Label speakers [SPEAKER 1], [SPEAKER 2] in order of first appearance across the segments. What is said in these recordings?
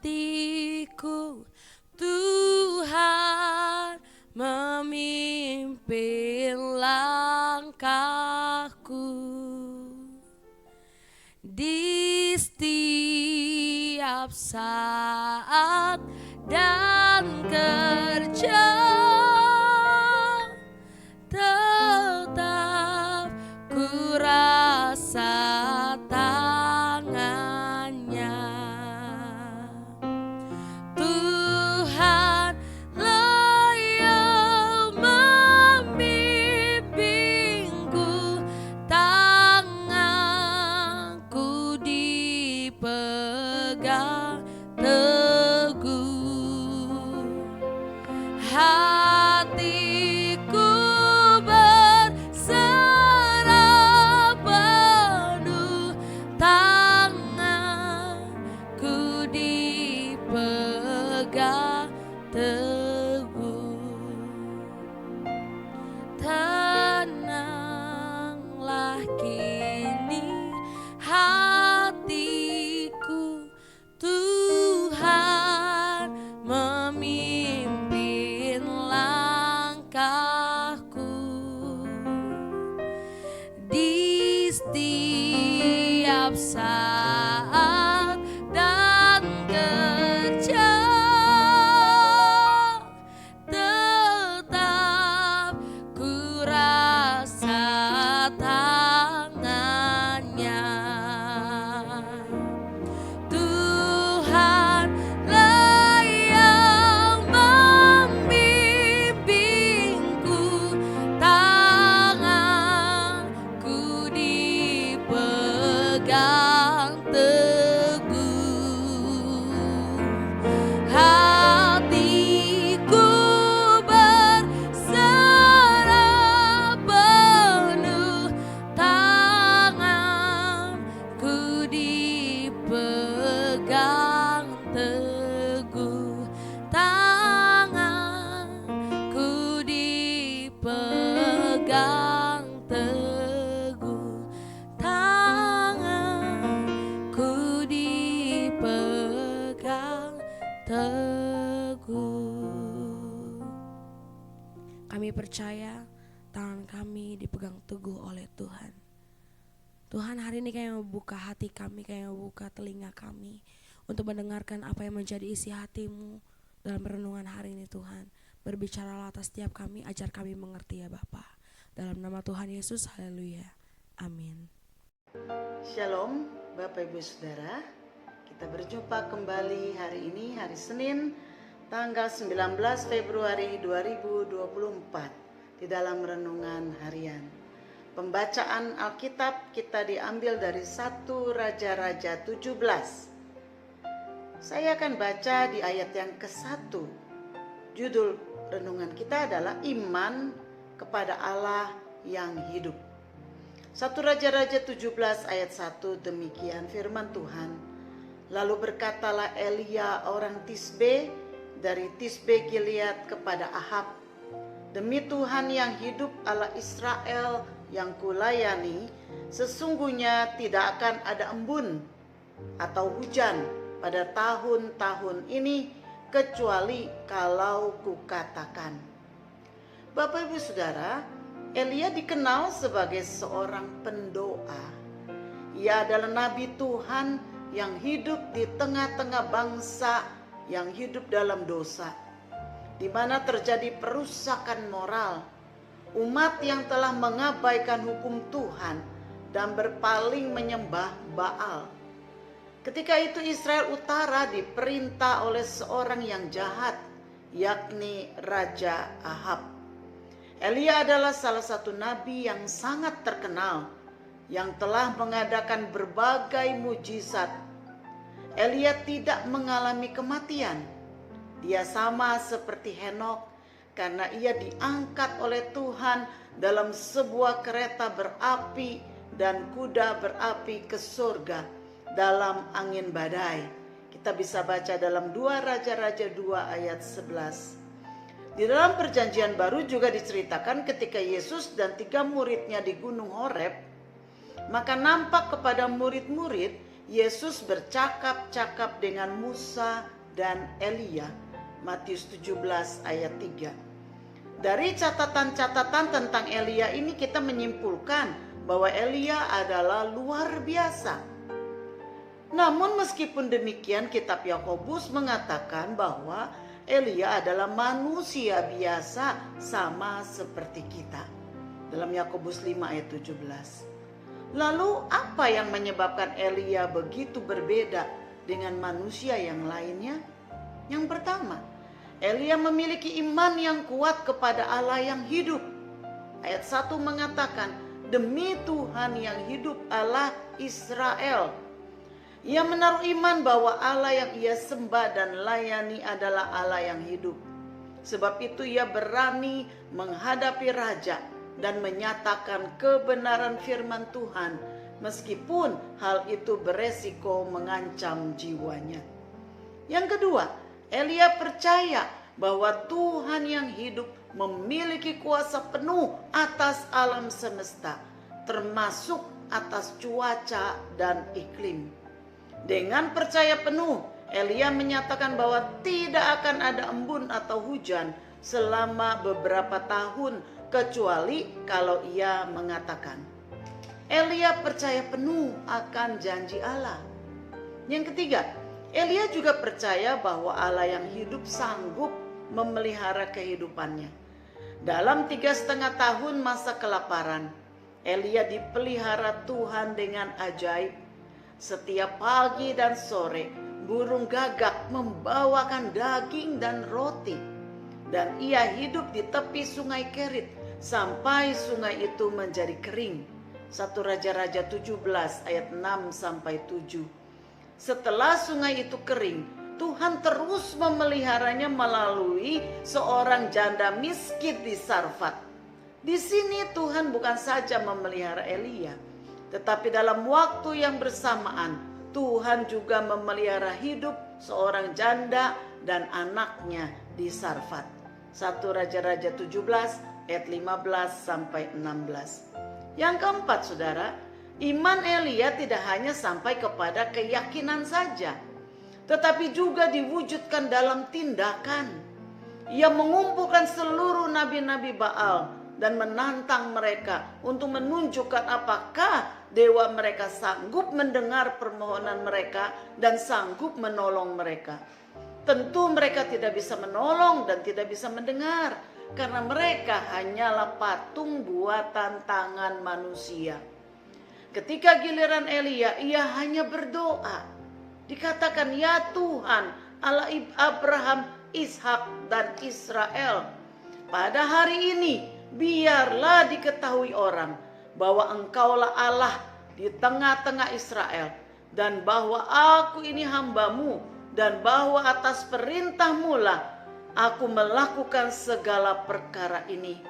[SPEAKER 1] hatiku, Tuhan memimpin langkahku di setiap saat dan kerja, tetap ku rasa tangannya. Tuhan lah yang membimbingku, tanganku dipegang teguh, hatiku berserah penuh, tanganku dipegang teguh. Tenanglah kini hatiku, Tuhan memimpin langkahku di setiap saat dan kerja, tetap ku rasa tangannya. Tuhan lah yang membimbingku, tanganku dipegang teguh, hatiku berserah penuh, tanganku dipegang teguh, tanganku dipegang teguh, tanganku dipegang teguh. Kami percaya tangan kami dipegang teguh oleh Tuhan. Tuhan, hari ini kami membuka hati kami, kami membuka telinga kami untuk mendengarkan apa yang menjadi isi hati-Mu dalam renungan hari ini. Tuhan, berbicaralah atas setiap kami, ajar kami mengerti ya Bapa. Dalam nama Tuhan Yesus, haleluya, amin.
[SPEAKER 2] Shalom Bapak Ibu Saudara, kita berjumpa kembali hari ini, hari Senin tanggal 19 Februari 2024 di dalam renungan harian. Pembacaan Alkitab kita diambil dari 1 Raja-Raja 17. Saya akan baca di ayat yang ke-1. Judul renungan kita adalah Iman kepada Allah yang hidup. 1 Raja-Raja 17 ayat 1, demikian firman Tuhan. Lalu berkatalah Elia orang Tisbe dari Tisbe Gilead kepada Ahab, demi Tuhan yang hidup Allah Israel yang kulayani, sesungguhnya tidak akan ada embun atau hujan pada tahun-tahun ini kecuali kalau kukatakan. Bapak Ibu Saudara, Elia dikenal sebagai seorang pendoa. Ia adalah nabi Tuhan yang hidup di tengah-tengah bangsa yang hidup dalam dosa, di mana terjadi perusakan moral, umat yang telah mengabaikan hukum Tuhan dan berpaling menyembah Baal. Ketika itu Israel Utara diperintah oleh seorang yang jahat, yakni Raja Ahab. Elia adalah salah satu nabi yang sangat terkenal, yang telah mengadakan berbagai mujizat. Elia tidak mengalami kematian. Dia sama seperti Henokh, karena ia diangkat oleh Tuhan dalam sebuah kereta berapi dan kuda berapi ke surga dalam angin badai. Kita bisa baca dalam 2 Raja-Raja 2 ayat 11. Di dalam perjanjian baru juga diceritakan ketika Yesus dan 3 muridnya di Gunung Horeb, maka nampak kepada murid-murid Yesus bercakap-cakap dengan Musa dan Elia. Matius 17 ayat 3. Dari catatan-catatan tentang Elia ini kita menyimpulkan bahwa Elia adalah luar biasa. Namun meskipun demikian, kitab Yakobus mengatakan bahwa Elia adalah manusia biasa sama seperti kita. Dalam Yakobus 5 ayat 17. Lalu apa yang menyebabkan Elia begitu berbeda dengan manusia yang lainnya? Yang pertama, Elia memiliki iman yang kuat kepada Allah yang hidup. Ayat 1 mengatakan, demi Tuhan yang hidup, Allah Israel. Ia menaruh iman bahwa Allah yang ia sembah dan layani adalah Allah yang hidup. Sebab itu ia berani menghadapi raja dan menyatakan kebenaran firman Tuhan, meskipun hal itu beresiko mengancam jiwanya. Yang kedua, Elia percaya bahwa Tuhan yang hidup memiliki kuasa penuh atas alam semesta, termasuk atas cuaca dan iklim. Dengan percaya penuh, Elia menyatakan bahwa tidak akan ada embun atau hujan selama beberapa tahun, kecuali kalau ia mengatakan. Elia percaya penuh akan janji Allah. Yang ketiga, Elia juga percaya bahwa Allah yang hidup sanggup memelihara kehidupannya. Dalam 3,5 tahun masa kelaparan, Elia dipelihara Tuhan dengan ajaib. Setiap pagi dan sore, burung gagak membawakan daging dan roti. Dan ia hidup di tepi sungai Kerit sampai sungai itu menjadi kering. 1 Raja-Raja 17 ayat 6-7. Setelah sungai itu kering, Tuhan terus memeliharanya melalui seorang janda miskin di Sarfat. Di sini Tuhan bukan saja memelihara Elia, tetapi dalam waktu yang bersamaan Tuhan juga memelihara hidup seorang janda dan anaknya di Sarfat. 1 Raja-Raja 17 ayat 15-16. Yang keempat, saudara, iman Elia tidak hanya sampai kepada keyakinan saja, tetapi juga diwujudkan dalam tindakan. Ia mengumpulkan seluruh nabi-nabi Baal dan menantang mereka untuk menunjukkan apakah dewa mereka sanggup mendengar permohonan mereka dan sanggup menolong mereka. Tentu mereka tidak bisa menolong dan tidak bisa mendengar, karena mereka hanyalah patung buatan tangan manusia. Ketika giliran Elia, ia hanya berdoa. Dikatakan, ya Tuhan, Allah Abraham, Ishak dan Israel, pada hari ini biarlah diketahui orang bahwa Engkaulah Allah di tengah-tengah Israel, dan bahwa aku ini hambamu, dan bahwa atas perintahmu lah aku melakukan segala perkara ini.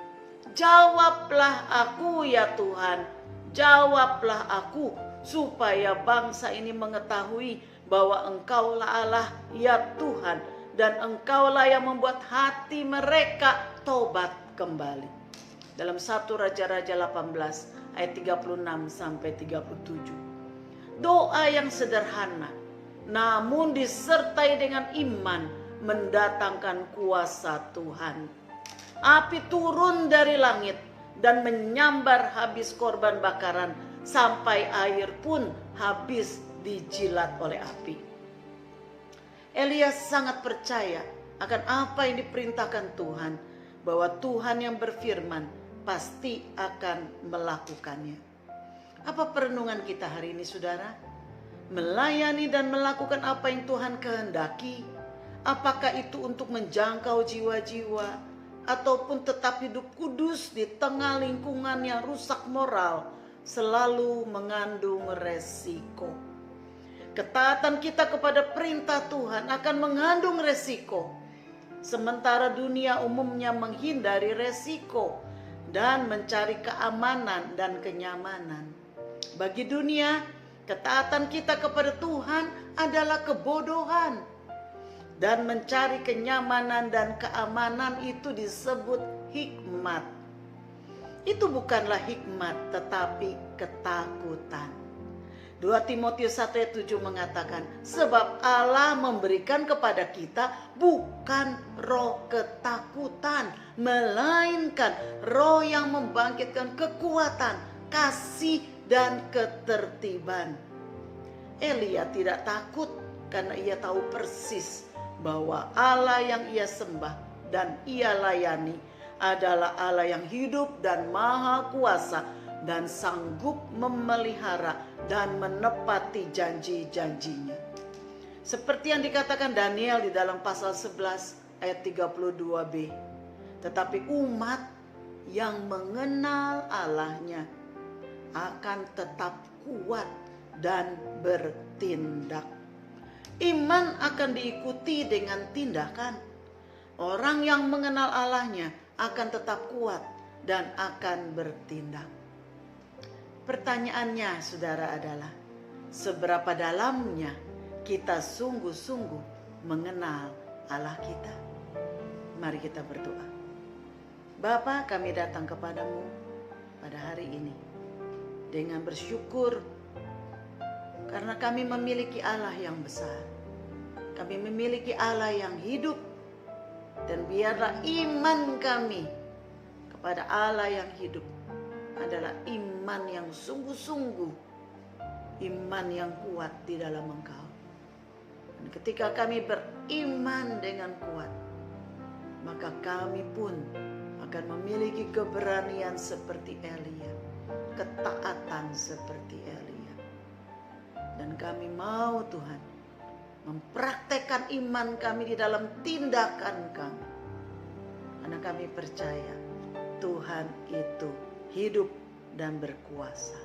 [SPEAKER 2] Jawablah aku ya Tuhan, jawablah aku, supaya bangsa ini mengetahui bahwa Engkaulah Allah ya Tuhan, dan Engkaulah yang membuat hati mereka tobat kembali. Dalam 1 Raja-Raja 18 ayat 36-37. Doa yang sederhana namun disertai dengan iman mendatangkan kuasa Tuhan. Api turun dari langit dan menyambar habis korban bakaran, sampai air pun habis dijilat oleh api. Elia sangat percaya akan apa yang diperintahkan Tuhan, bahwa Tuhan yang berfirman pasti akan melakukannya. Apa perenungan kita hari ini, saudara? Melayani dan melakukan apa yang Tuhan kehendaki. Apakah itu untuk menjangkau jiwa-jiwa, ataupun tetap hidup kudus di tengah lingkungan yang rusak moral, selalu mengandung resiko. Ketaatan kita kepada perintah Tuhan akan mengandung resiko, sementara dunia umumnya menghindari resiko dan mencari keamanan dan kenyamanan. Bagi dunia, ketaatan kita kepada Tuhan adalah kebodohan, dan mencari kenyamanan dan keamanan itu disebut hikmat. Itu bukanlah hikmat, tetapi ketakutan. 2 Timotius 1 ayat 7 mengatakan, sebab Allah memberikan kepada kita bukan roh ketakutan, melainkan roh yang membangkitkan kekuatan, kasih, dan ketertiban. Elia tidak takut karena ia tahu persis bahwa Allah yang ia sembah dan ia layani adalah Allah yang hidup dan maha kuasa dan sanggup memelihara dan menepati janji-janjinya. Seperti yang dikatakan Daniel di dalam pasal 11 ayat 32b. Tetapi umat yang mengenal Allahnya akan tetap kuat dan bertindak. Iman akan diikuti dengan tindakan. Orang yang mengenal Allahnya akan tetap kuat dan akan bertindak. Pertanyaannya, saudara, adalah seberapa dalamnya kita sungguh-sungguh mengenal Allah kita? Mari kita berdoa. Bapa, kami datang kepadamu pada hari ini dengan bersyukur karena kami memiliki Allah yang besar. Kami memiliki Allah yang hidup, dan biarlah iman kami kepada Allah yang hidup adalah iman yang sungguh-sungguh, iman yang kuat di dalam Engkau. Dan ketika kami beriman dengan kuat, maka kami pun akan memiliki keberanian seperti Elia, ketaatan seperti Elia. Dan kami mau, Tuhan, mempraktekkan iman kami di dalam tindakan kami. Karena kami percaya Tuhan itu hidup dan berkuasa.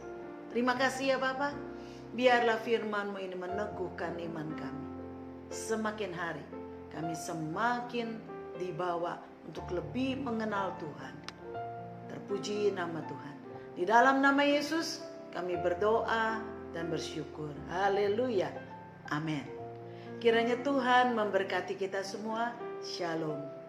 [SPEAKER 2] Terima kasih ya Bapa. Biarlah firman-Mu ini meneguhkan iman kami. Semakin hari kami semakin dibawa untuk lebih mengenal Tuhan. Terpuji nama Tuhan. Di dalam nama Yesus kami berdoa dan bersyukur. Haleluya. Amin. Kiranya Tuhan memberkati kita semua. Shalom.